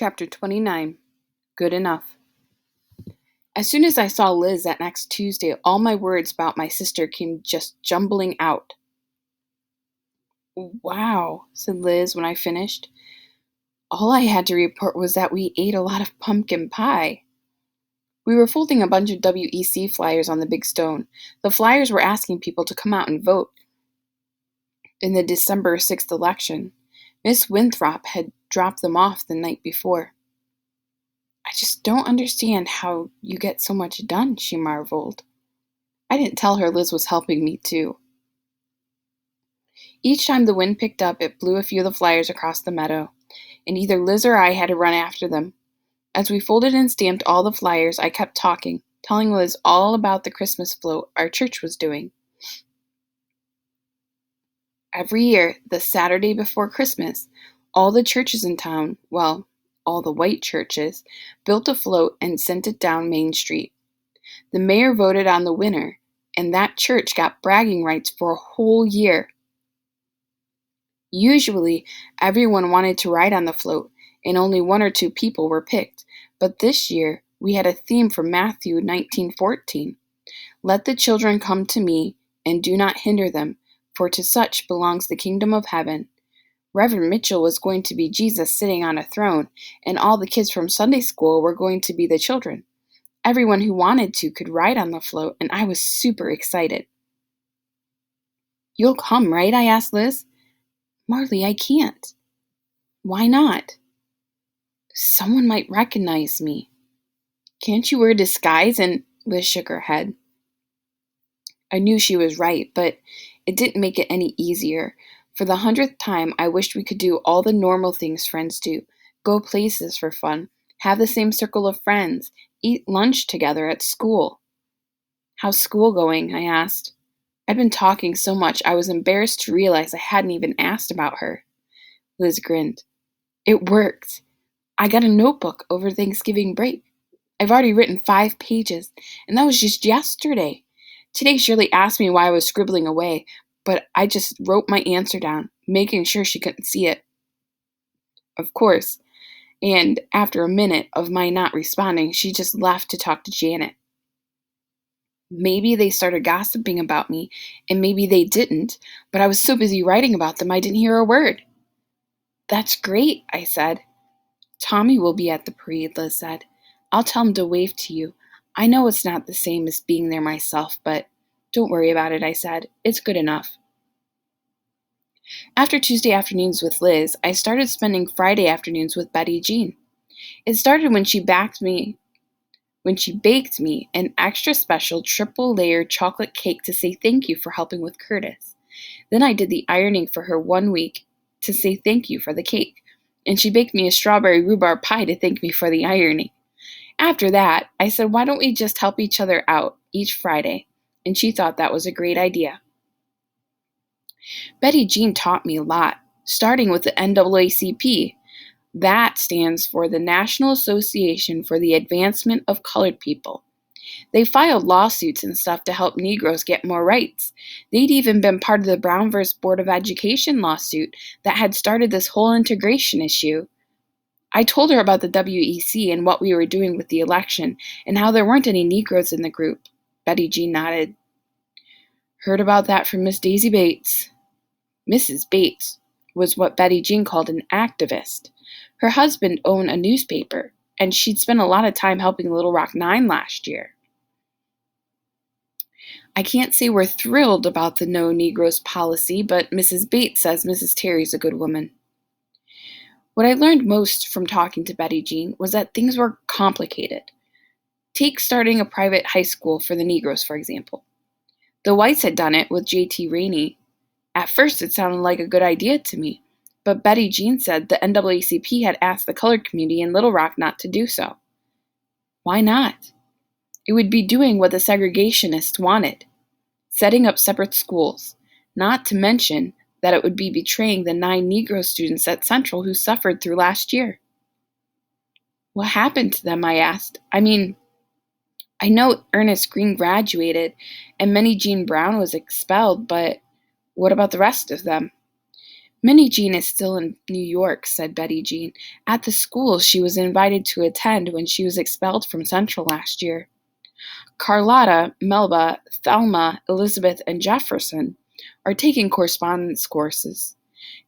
Chapter 29. Good Enough. As soon as I saw Liz that next Tuesday, all my words about my sister came just jumbling out. "Wow," said Liz when I finished. "All I had to report was that we ate a lot of pumpkin pie." We were folding a bunch of WEC flyers on the big stone. The flyers were asking people to come out and vote in the December 6th election. Miss Winthrop had dropped them off the night before. "I just don't understand how you get so much done," she marveled. I didn't tell her Liz was helping me, too. Each time the wind picked up, it blew a few of the flyers across the meadow, and either Liz or I had to run after them. As we folded and stamped all the flyers, I kept talking, telling Liz all about the Christmas float our church was doing. Every year, the Saturday before Christmas, all the churches in town, well, all the white churches, built a float and sent it down Main Street. The mayor voted on the winner, and that church got bragging rights for a whole year. Usually, everyone wanted to ride on the float, and only one or two people were picked. But this year, we had a theme from Matthew 19:14. "Let the children come to me, and do not hinder them, for to such belongs the kingdom of heaven." Reverend Mitchell was going to be Jesus sitting on a throne, and all the kids from Sunday school were going to be the children. Everyone who wanted to could ride on the float, and I was super excited. "You'll come, right?" I asked Liz. "Marley, I can't." "Why not?" "Someone might recognize me." "Can't you wear a disguise?" And Liz shook her head. I knew she was right, but it didn't make it any easier. For the 100th time, I wished we could do all the normal things friends do. Go places for fun, have the same circle of friends, eat lunch together at school. "How's school going?" I asked. I'd been talking so much I was embarrassed to realize I hadn't even asked about her. Liz grinned. "It worked. I got a notebook over Thanksgiving break. I've already written 5 pages, and that was just yesterday. Today Shirley asked me why I was scribbling away, but I just wrote my answer down, making sure she couldn't see it. Of course, and after a minute of my not responding, she just left to talk to Janet. Maybe they started gossiping about me, and maybe they didn't, but I was so busy writing about them I didn't hear a word." "That's great," I said. "Tommy will be at the parade," Liz said. "I'll tell him to wave to you. I know it's not the same as being there myself, but don't worry about it," I said. "It's good enough." After Tuesday afternoons with Liz, I started spending Friday afternoons with Betty Jean. It started when she baked me an extra special triple-layered chocolate cake to say thank you for helping with Curtis. Then I did the ironing for her one week to say thank you for the cake, and she baked me a strawberry rhubarb pie to thank me for the ironing. After that, I said, why don't we just help each other out each Friday? And she thought that was a great idea. Betty Jean taught me a lot, starting with the NAACP. That stands for the National Association for the Advancement of Colored People. They filed lawsuits and stuff to help Negroes get more rights. They'd even been part of the Brown vs. Board of Education lawsuit that had started this whole integration issue. I told her about the WEC and what we were doing with the election and how there weren't any Negroes in the group. Betty Jean nodded. "Heard about that from Miss Daisy Bates." Mrs. Bates was what Betty Jean called an activist. Her husband owned a newspaper, and she'd spent a lot of time helping Little Rock 9 last year. I can't say we're thrilled about the No Negroes policy, but Mrs. Bates says Mrs. Terry's a good woman. What I learned most from talking to Betty Jean was that things were complicated. Take starting a private high school for the Negroes, for example. The whites had done it with J.T. Rainey. At first, it sounded like a good idea to me, but Betty Jean said the NAACP had asked the colored community in Little Rock not to do so. Why not? It would be doing what the segregationists wanted, setting up separate schools, not to mention that it would be betraying the 9 Negro students at Central who suffered through last year. What happened to them, I asked. I know Ernest Green graduated and Minnie Jean Brown was expelled, but what about the rest of them? Minnie Jean is still in New York, said Betty Jean, at the school she was invited to attend when she was expelled from Central last year. Carlotta, Melba, Thelma, Elizabeth, and Jefferson are taking correspondence courses.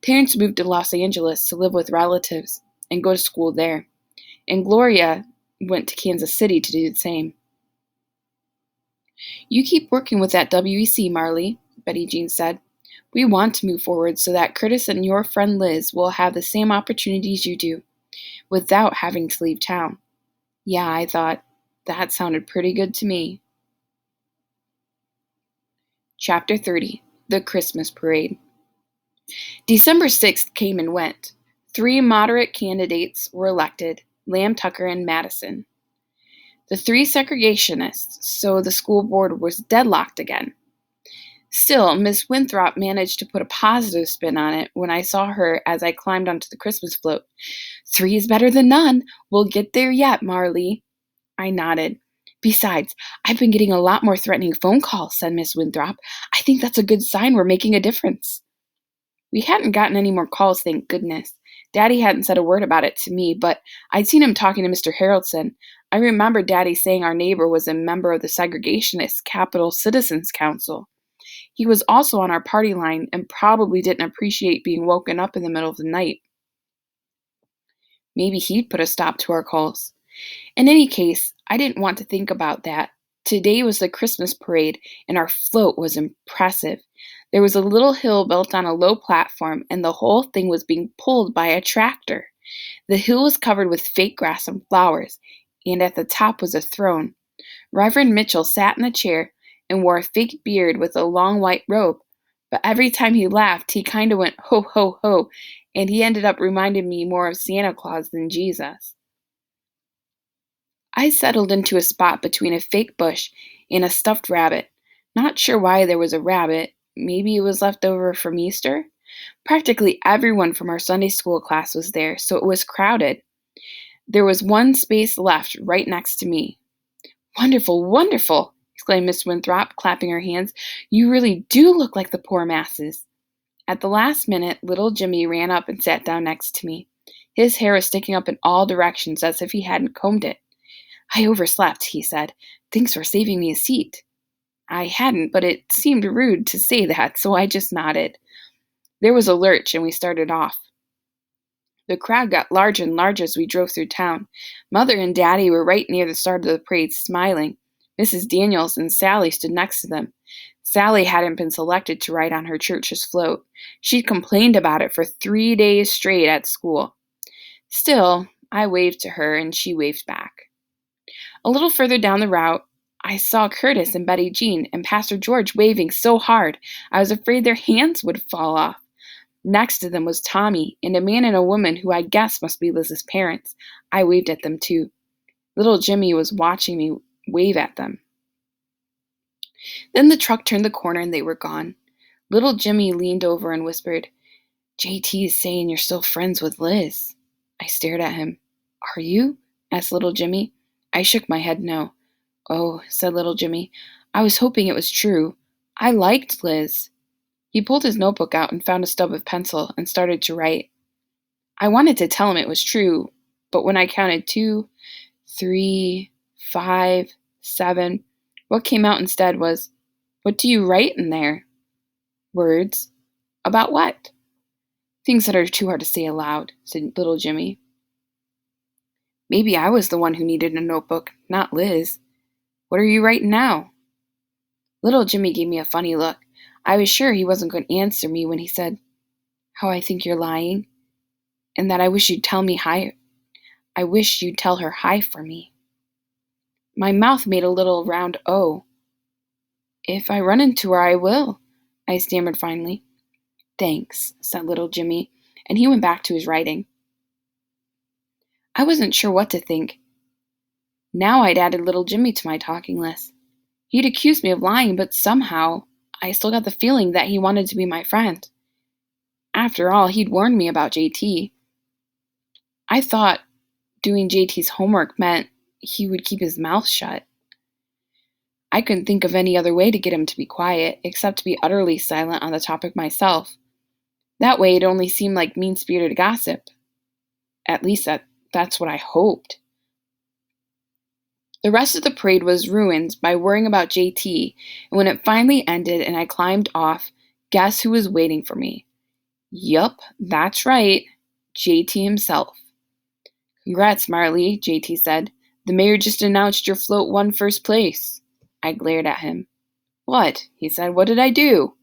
Terrence moved to Los Angeles to live with relatives and go to school there, and Gloria went to Kansas City to do the same. You keep working with that WEC, Marley, Betty Jean said. We want to move forward so that Curtis and your friend Liz will have the same opportunities you do, without having to leave town. Yeah, I thought, that sounded pretty good to me. Chapter 30, The Christmas Parade. December 6th came and went. 3 moderate candidates were elected, Lamb, Tucker, and Madison. The 3 segregationists, so the school board was deadlocked again. Still, Miss Winthrop managed to put a positive spin on it when I saw her as I climbed onto the Christmas float. 3 is better than none. We'll get there yet, Marley. I nodded. Besides, I've been getting a lot more threatening phone calls, said Miss Winthrop. I think that's a good sign we're making a difference. We hadn't gotten any more calls, thank goodness. Daddy hadn't said a word about it to me, but I'd seen him talking to Mr. Harrelson. I remember Daddy saying our neighbor was a member of the Segregationist Capital Citizens Council. He was also on our party line and probably didn't appreciate being woken up in the middle of the night. Maybe he'd put a stop to our calls. In any case, I didn't want to think about that. Today was the Christmas parade, and our float was impressive. There was a little hill built on a low platform, and the whole thing was being pulled by a tractor. The hill was covered with fake grass and flowers, and at the top was a throne. Reverend Mitchell sat in the chair and wore a fake beard with a long white robe, but every time he laughed, he kind of went ho, ho, ho, and he ended up reminding me more of Santa Claus than Jesus. I settled into a spot between a fake bush and a stuffed rabbit. Not sure why there was a rabbit. Maybe it was left over from Easter? Practically everyone from our Sunday school class was there, so it was crowded. There was one space left right next to me. Wonderful, wonderful, exclaimed Miss Winthrop, clapping her hands. You really do look like the poor masses. At the last minute, little Jimmy ran up and sat down next to me. His hair was sticking up in all directions as if he hadn't combed it. I overslept, he said. Thanks for saving me a seat. I hadn't, but it seemed rude to say that, so I just nodded. There was a lurch, and we started off. The crowd got larger and larger as we drove through town. Mother and Daddy were right near the start of the parade, smiling. Mrs. Daniels and Sally stood next to them. Sally hadn't been selected to ride on her church's float. She'd complained about it for 3 days straight at school. Still, I waved to her, and she waved back. A little further down the route, I saw Curtis and Betty Jean and Pastor George waving so hard I was afraid their hands would fall off. Next to them was Tommy and a man and a woman who I guess must be Liz's parents. I waved at them too. Little Jimmy was watching me wave at them. Then the truck turned the corner and they were gone. Little Jimmy leaned over and whispered, JT is saying you're still friends with Liz. I stared at him. Are you? Asked little Jimmy. I shook my head no. Oh, said little Jimmy, I was hoping it was true. I liked Liz. He pulled his notebook out and found a stub of pencil and started to write. I wanted to tell him it was true, but when I counted 2, 3, 5, 7, what came out instead was, what do you write in there? Words. About what? Things that are too hard to say aloud, said little Jimmy. Maybe I was the one who needed a notebook, not Liz. What are you writing now? Little Jimmy gave me a funny look. I was sure he wasn't going to answer me when he said, how I think you're lying, and that I wish you'd tell me hi. I wish you'd tell her hi for me. My mouth made a little round O. If I run into her, I will, I stammered finally. Thanks, said little Jimmy, and he went back to his writing. I wasn't sure what to think. Now I'd added little Jimmy to my talking list. He'd accused me of lying, but somehow I still got the feeling that he wanted to be my friend. After all, he'd warned me about JT. I thought doing JT's homework meant he would keep his mouth shut. I couldn't think of any other way to get him to be quiet, except to be utterly silent on the topic myself. That way it only seemed like mean-spirited gossip. At least that's what I hoped. The rest of the parade was ruined by worrying about JT, and when it finally ended and I climbed off, guess who was waiting for me? Yup, that's right, JT himself. Congrats, Marley, JT said. The mayor just announced your float won first place. I glared at him. What? He said. What did I do?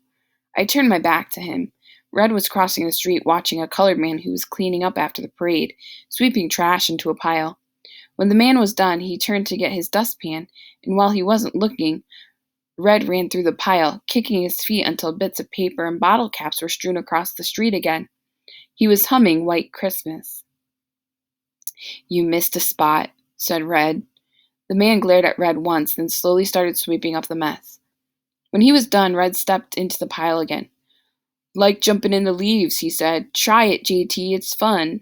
I turned my back to him. Red was crossing the street watching a colored man who was cleaning up after the parade, sweeping trash into a pile. When the man was done, he turned to get his dustpan, and while he wasn't looking, Red ran through the pile, kicking his feet until bits of paper and bottle caps were strewn across the street again. He was humming White Christmas. You missed a spot, said Red. The man glared at Red once, then slowly started sweeping up the mess. When he was done, Red stepped into the pile again. Like jumping in the leaves, he said. Try it, JT, it's fun.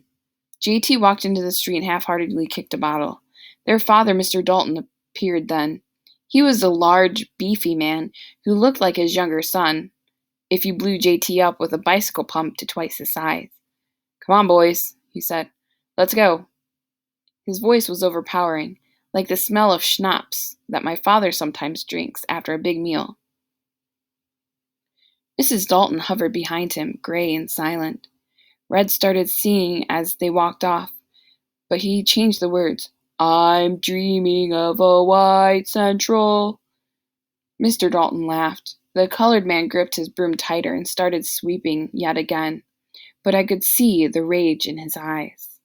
JT walked into the street and half-heartedly kicked a bottle. Their father, Mr. Dalton, appeared then. He was a large, beefy man who looked like his younger son, if you blew JT up with a bicycle pump to twice his size. Come on, boys, he said. Let's go. His voice was overpowering, like the smell of schnapps that my father sometimes drinks after a big meal. Mrs. Dalton hovered behind him, gray and silent. Red started singing as they walked off, but he changed the words. I'm dreaming of a white central. Mr. Dalton laughed. The colored man gripped his broom tighter and started sweeping yet again, but I could see the rage in his eyes.